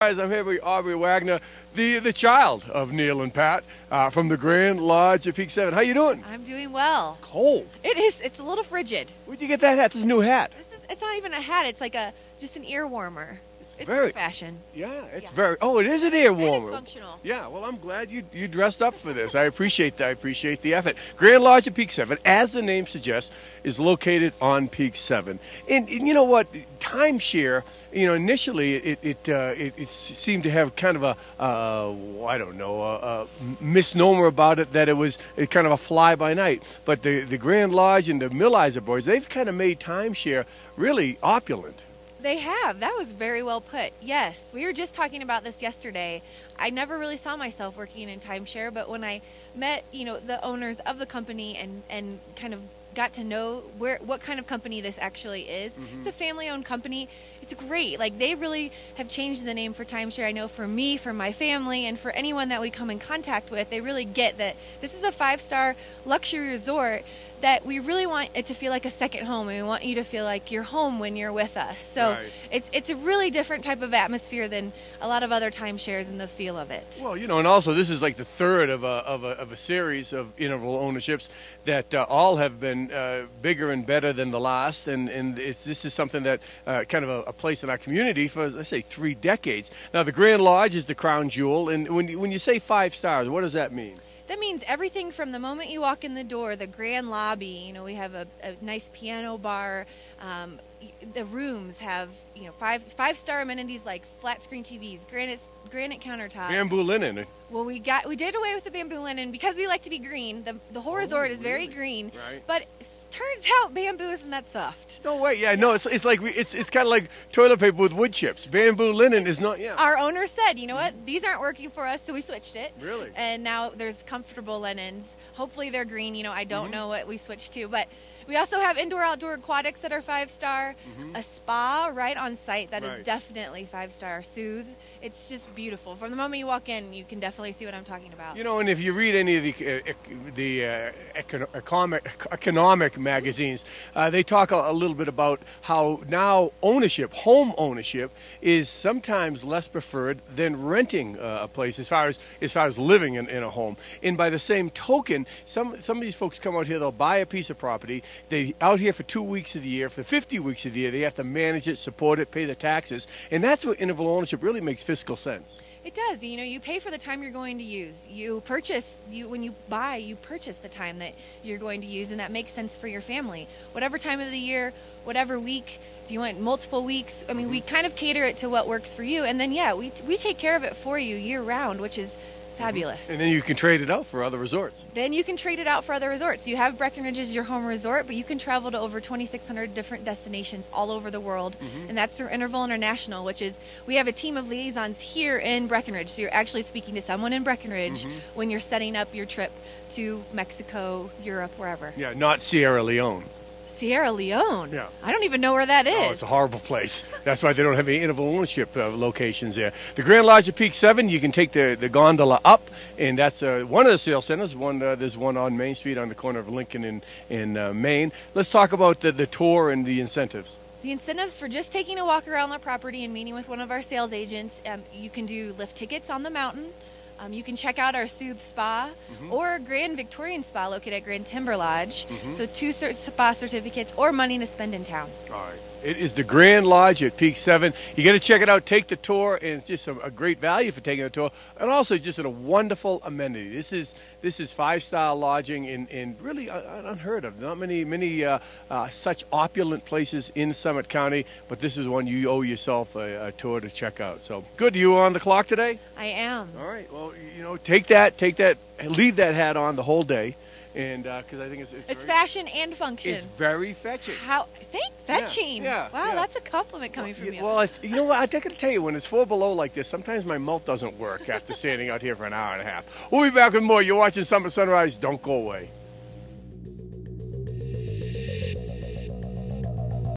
Guys, I'm here with Aubrey Wagner, the child of Neil and Pat from the Grand Lodge at Peak 7. How you doing? I'm doing well. Cold. It is. It's a little frigid. Where'd you get that hat? This is a new hat. It's not even a hat. It's like just an ear warmer. It's very fashion. Yeah, it's very. Oh, it is an ear warmer. It's functional. Yeah. Well, I'm glad you dressed up for this. I appreciate that. I appreciate the effort. Grand Lodge at Peak 7, as the name suggests, is located on Peak 7. And you know what? Timeshare. Initially it seemed to have kind of a misnomer about it, that it was kind of a fly by night. But the Grand Lodge and the Millizer boys, they've kind of made timeshare really opulent. They have. That was very well put. Yes. We were just talking about this yesterday. I never really saw myself working in timeshare, but when I met, the owners of the company and kind of got to know what kind of company this actually is. It's a family-owned company. It's great. Like, they really have changed the name for timeshare. I know for me, for my family, and for anyone that we come in contact with, they really get that this is a 5-star luxury resort that we really want it to feel like a second home, and we want you to feel like you're home when you're with us. So right. It's a really different type of atmosphere than a lot of other timeshares and the feel of it. Well, and also this is like the third of a series of interval ownerships that all have been bigger and better than the last, and this is something that kind of a place in our community for, let's say, 3 decades. Now, the Grand Lodge is the crown jewel, and when you say 5 stars, what does that mean? That means everything from the moment you walk in the door, the grand lobby. We have a nice piano bar. The rooms have five-star amenities like flat screen TVs, granite countertops, bamboo linen. Well, we did away with the bamboo linen because we like to be green. The whole resort is very green, right. But it turns out bamboo isn't that soft. No way. Yeah, no. It's like it's kind of like toilet paper with wood chips. Bamboo linen is not. Yeah. Our owner said, you know what? These aren't working for us, so we switched it. Really? And now there's comfortable linens. Hopefully they're green. I don't know what we switched to, but we also have indoor-outdoor aquatics that are 5-star. A spa right on site that is definitely 5-star. Soothe. It's just beautiful. From the moment you walk in, you can definitely see what I'm talking about. And if you read any of the economic magazines, they talk a little bit about how now home ownership, is sometimes less preferred than renting a place as far as living in a home. And by the same token, some of these folks come out here, they'll buy a piece of property. They out here for 2 weeks of the year, for 50 weeks of the year, they have to manage it, support it, pay the taxes, and that's what interval ownership really makes fiscal sense. It does. You pay for the time you're going to use. When you buy, you purchase the time that you're going to use, and that makes sense for your family. Whatever time of the year, whatever week, if you want multiple weeks, I mean, we kind of cater it to what works for you, and then we take care of it for you year round, which is fabulous. And then you can trade it out for other resorts. You have Breckenridge as your home resort, but you can travel to over 2,600 different destinations all over the world, and that's through Interval International, which is, we have a team of liaisons here in Breckenridge, so you're actually speaking to someone in Breckenridge when you're setting up your trip to Mexico, Europe, wherever. Yeah, not Sierra Leone. Sierra Leone? Yeah. I don't even know where that is. Oh, it's a horrible place. That's why they don't have any interval ownership locations there. The Grand Lodge at Peak 7, you can take the gondola up, and that's one of the sales centers. There's one on Main Street on the corner of Lincoln in Maine. Let's talk about the tour and the incentives. The incentives for just taking a walk around the property and meeting with one of our sales agents, you can do lift tickets on the mountain. You can check out our Soothe Spa or Grand Victorian Spa located at Grand Timber Lodge. So 2 spa certificates or money to spend in town. All right. It is the Grand Lodge at Peak 7. You got to check it out. Take the tour, and it's just a great value for taking the tour, and also just a wonderful amenity. This is 5-star lodging and really unheard of. Not many such opulent places in Summit County, but this is one you owe yourself a tour to check out. So good. You on the clock today? I am. All right. Well, take that, leave that hat on the whole day. And because I think it's fashion and function. It's very fetching. Fetching? Yeah. Wow, that's a compliment coming from you. Well, you know what? I got to tell you, when it's 4 below like this, sometimes my mouth doesn't work after standing out here for an hour and a half. We'll be back with more. You're watching Summit Sunrise. Don't go away.